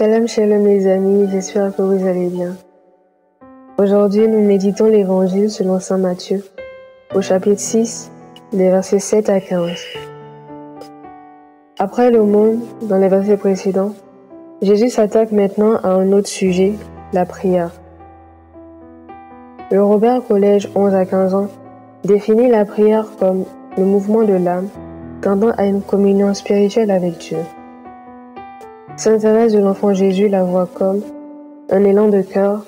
Shalom, shalom les amis, j'espère que vous allez bien. Aujourd'hui, nous méditons l'évangile selon saint Matthieu, au chapitre 6, les versets 7 à 15. Après l'aumône, dans les versets précédents, Jésus s'attaque maintenant à un autre sujet, la prière. Le Robert Collège 11 à 15 ans définit la prière comme le mouvement de l'âme tendant à une communion spirituelle avec Dieu. Sainte Thérèse de l'Enfant Jésus la voit comme un élan de cœur,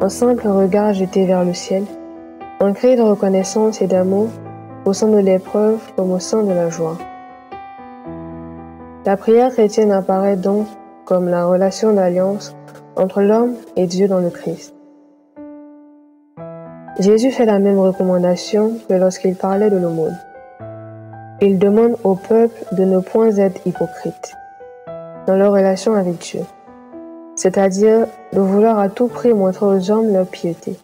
un simple regard jeté vers le ciel, un cri de reconnaissance et d'amour au sein de l'épreuve comme au sein de la joie. La prière chrétienne apparaît donc comme la relation d'alliance entre l'homme et Dieu dans le Christ. Jésus fait la même recommandation que lorsqu'il parlait de l'aumône. Il demande au peuple de ne point être hypocrite dans leur relation avec Dieu, c'est-à-dire de vouloir à tout prix montrer aux hommes leur piété.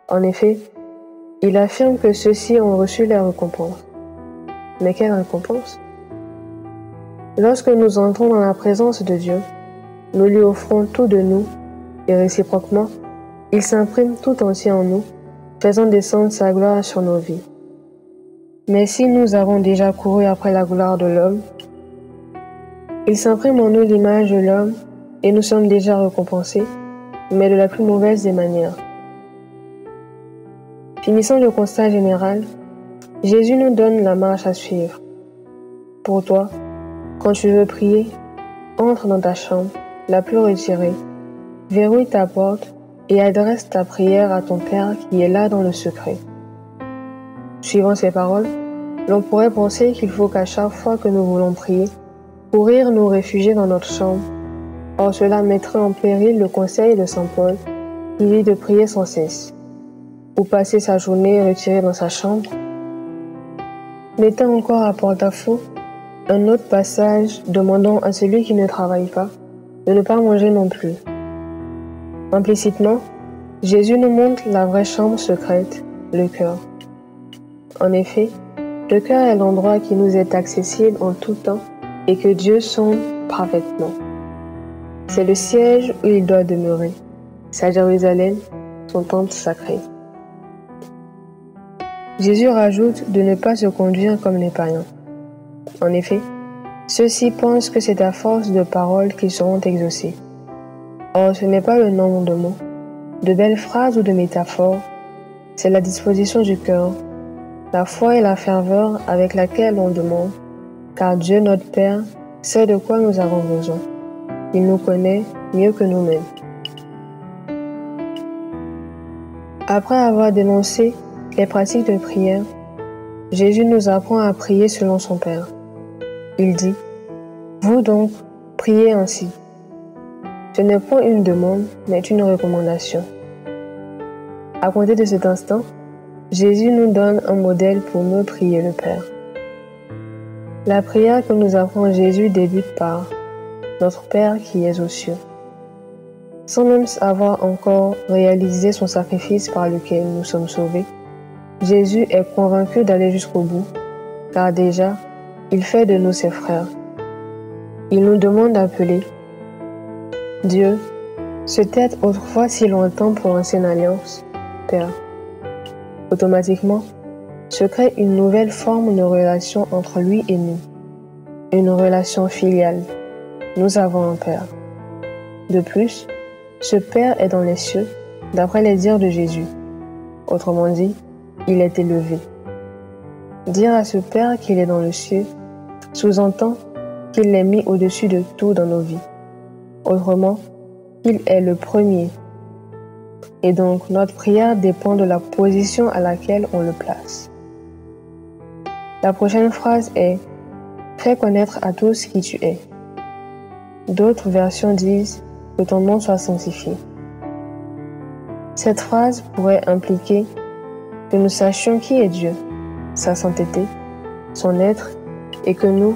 En effet, il affirme que ceux-ci ont reçu leur récompense. Mais quelle récompense? Lorsque nous entrons dans la présence de Dieu, nous lui offrons tout de nous, et réciproquement, il s'imprime tout entier en nous, faisant descendre sa gloire sur nos vies. Mais si nous avons déjà couru après la gloire de l'homme, il s'imprime en nous l'image de l'homme et nous sommes déjà récompensés, mais de la plus mauvaise des manières. Finissant le constat général, Jésus nous donne la marche à suivre. Pour toi, quand tu veux prier, entre dans ta chambre, la plus retirée, verrouille ta porte et adresse ta prière à ton Père qui est là dans le secret. Suivant ces paroles, l'on pourrait penser qu'il faut qu'à chaque fois que nous voulons prier, courir nous réfugier dans notre chambre. Or cela mettrait en péril le conseil de saint Paul, qui dit de prier sans cesse, ou passer sa journée retiré dans sa chambre. Mettant encore à porte-à-faux un autre passage demandant à celui qui ne travaille pas de ne pas manger non plus. Implicitement, Jésus nous montre la vraie chambre secrète, le cœur. En effet, le cœur est l'endroit qui nous est accessible en tout temps et que Dieu sonde parfaitement. C'est le siège où il doit demeurer, sa Jérusalem, son temple sacré. Jésus rajoute de ne pas se conduire comme les païens. En effet, ceux-ci pensent que c'est à force de paroles qu'ils seront exaucés. Or, ce n'est pas le nombre de mots, de belles phrases ou de métaphores, c'est la disposition du cœur, la foi et la ferveur avec laquelle on demande, car Dieu notre Père sait de quoi nous avons besoin. Il nous connaît mieux que nous-mêmes. Après avoir dénoncé les pratiques de prière, Jésus nous apprend à prier selon son Père. Il dit, « Vous donc, priez ainsi. » Ce n'est point une demande, mais une recommandation. À compter de cet instant, Jésus nous donne un modèle pour mieux prier le Père. La prière que nous apprend Jésus débute par « Notre Père qui es aux cieux ». Sans même avoir encore réalisé son sacrifice par lequel nous sommes sauvés, Jésus est convaincu d'aller jusqu'au bout, car déjà, il fait de nous ses frères. Il nous demande d'appeler Dieu, ce tête autrefois si lointain pour l'ancienne alliance, Père. Automatiquement, se crée une nouvelle forme de relation entre lui et nous, une relation filiale. Nous avons un Père. De plus, ce Père est dans les cieux, d'après les dires de Jésus. Autrement dit, il est élevé. Dire à ce Père qu'il est dans le ciel sous-entend qu'il l'est mis au-dessus de tout dans nos vies. Autrement, il est le premier. Et donc, notre prière dépend de la position à laquelle on le place. La prochaine phrase est « Fais connaître à tous qui tu es ». D'autres versions disent « Que ton nom soit sanctifié ». Cette phrase pourrait impliquer que nous sachions qui est Dieu, sa sainteté, son être, et que nous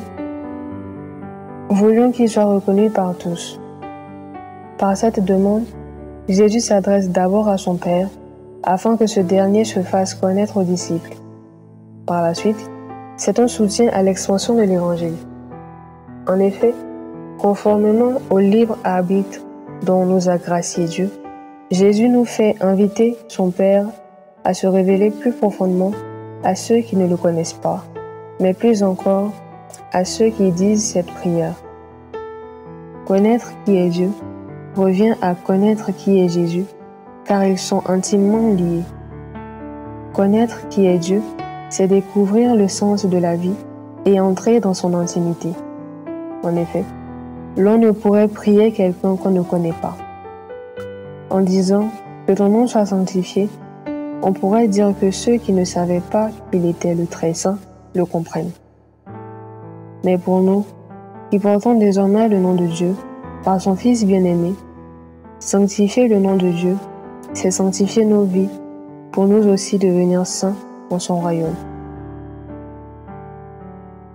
voulions qu'il soit reconnu par tous. Par cette demande, Jésus s'adresse d'abord à son Père, afin que ce dernier se fasse connaître aux disciples. Par la suite, c'est un soutien à l'expansion de l'Évangile. En effet, Conformément au libre arbitre dont nous a gracié Dieu, Jésus nous fait inviter son Père à se révéler plus profondément à ceux qui ne le connaissent pas, mais plus encore à ceux qui disent cette prière. Connaître qui est Dieu revient à connaître qui est Jésus, car ils sont intimement liés. Connaître qui est Dieu, c'est découvrir le sens de la vie et entrer dans son intimité. En effet, l'on ne pourrait prier quelqu'un qu'on ne connaît pas. En disant que ton nom soit sanctifié, on pourrait dire que ceux qui ne savaient pas qu'il était le Très Saint le comprennent. Mais pour nous, qui portons désormais le nom de Dieu par son Fils bien-aimé, sanctifier le nom de Dieu, c'est sanctifier nos vies pour nous aussi devenir saints dans son royaume.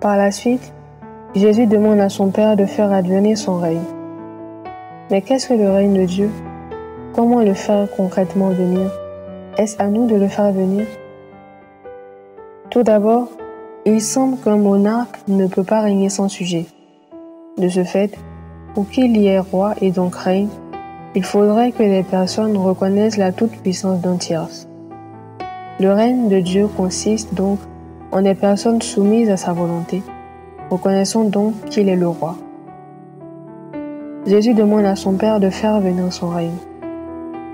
Par la suite, Jésus demande à son Père de faire advenir son règne. Mais qu'est-ce que le règne de Dieu? Comment le faire concrètement venir? Est-ce à nous de le faire venir? Tout d'abord, il semble qu'un monarque ne peut pas régner sans sujet. De ce fait, pour qu'il y ait roi et donc règne, il faudrait que les personnes reconnaissent la toute-puissance d'un tierce. Le règne de Dieu consiste donc en des personnes soumises à sa volonté, reconnaissant donc qu'il est le roi. Jésus demande à son Père de faire venir son règne.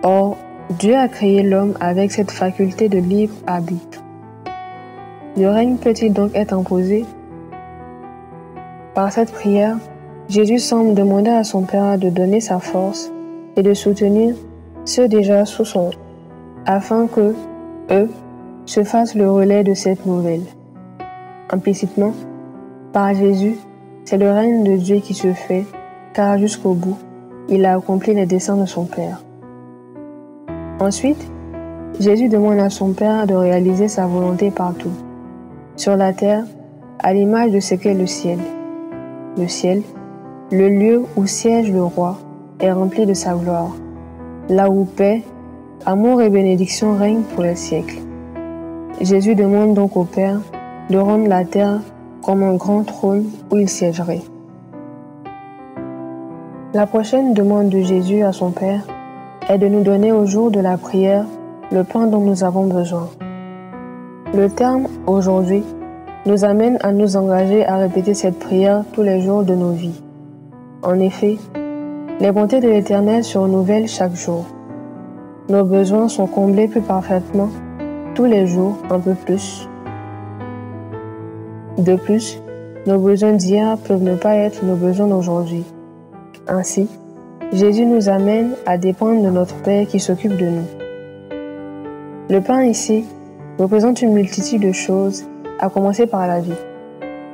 Or, Dieu a créé l'homme avec cette faculté de libre arbitre. Le règne peut-il donc être imposé? Par cette prière, Jésus semble demander à son Père de donner sa force et de soutenir ceux déjà sous son règne, afin que, eux, se fassent le relais de cette nouvelle. Implicitement, par Jésus, c'est le règne de Dieu qui se fait, car jusqu'au bout, il a accompli les desseins de son Père. Ensuite, Jésus demande à son Père de réaliser sa volonté partout, sur la terre, à l'image de ce qu'est le ciel. Le ciel, le lieu où siège le roi, est rempli de sa gloire, là où paix, amour et bénédiction règnent pour les siècles. Jésus demande donc au Père de rendre la terre comme un grand trône où il siégerait. La prochaine demande de Jésus à son Père est de nous donner au jour de la prière le pain dont nous avons besoin. Le terme « aujourd'hui » nous amène à nous engager à répéter cette prière tous les jours de nos vies. En effet, les bontés de l'Éternel se renouvellent chaque jour. Nos besoins sont comblés plus parfaitement, tous les jours un peu plus. De plus, nos besoins d'hier peuvent ne pas être nos besoins d'aujourd'hui. Ainsi, Jésus nous amène à dépendre de notre Père qui s'occupe de nous. Le pain ici représente une multitude de choses, à commencer par la vie,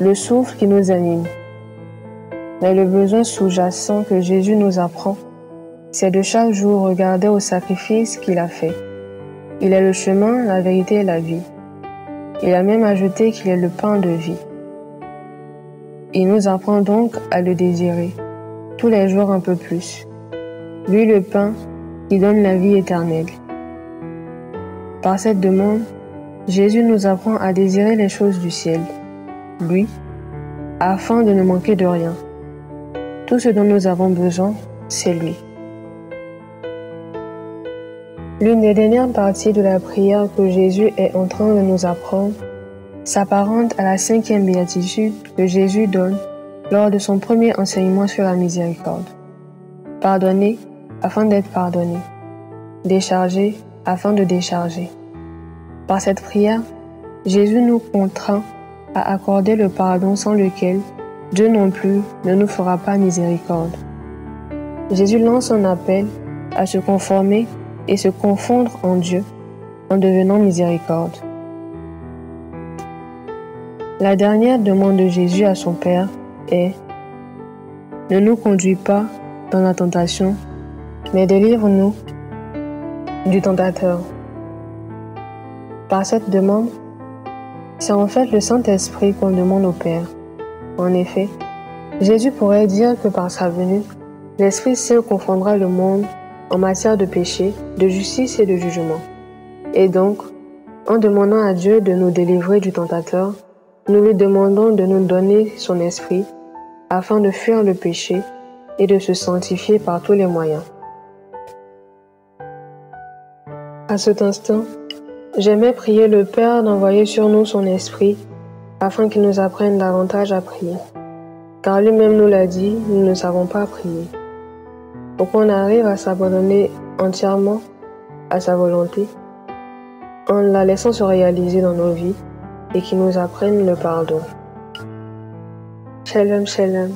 le souffle qui nous anime. Mais le besoin sous-jacent que Jésus nous apprend, c'est de chaque jour regarder au sacrifice qu'il a fait. Il est le chemin, la vérité et la vie. Il a même ajouté qu'il est le pain de vie. Il nous apprend donc à le désirer, tous les jours un peu plus. Lui le pain qui donne la vie éternelle. Par cette demande, Jésus nous apprend à désirer les choses du ciel, lui, afin de ne manquer de rien. Tout ce dont nous avons besoin, c'est lui. L'une des dernières parties de la prière que Jésus est en train de nous apprendre s'apparente à la 5e béatitude que Jésus donne lors de son premier enseignement sur la miséricorde. Pardonner afin d'être pardonné. Décharger afin de décharger. Par cette prière, Jésus nous contraint à accorder le pardon sans lequel Dieu non plus ne nous fera pas miséricorde. Jésus lance un appel à se conformer et se confondre en Dieu en devenant miséricorde. La dernière demande de Jésus à son Père est « Ne nous conduis pas dans la tentation, mais délivre-nous du tentateur. » Par cette demande, c'est en fait le Saint-Esprit qu'on demande au Père. En effet, Jésus pourrait dire que par sa venue, l'Esprit Saint confondra le monde en matière de péché, de justice et de jugement. Et donc, en demandant à Dieu de nous délivrer du tentateur, nous lui demandons de nous donner son esprit afin de fuir le péché et de se sanctifier par tous les moyens. À cet instant, j'aimais prier le Père d'envoyer sur nous son Esprit afin qu'il nous apprenne davantage à prier. Car lui-même nous l'a dit, nous ne savons pas prier. Pour qu'on arrive à s'abandonner entièrement à sa volonté, en la laissant se réaliser dans nos vies et qu'il nous apprenne le pardon. Shalom, shalom.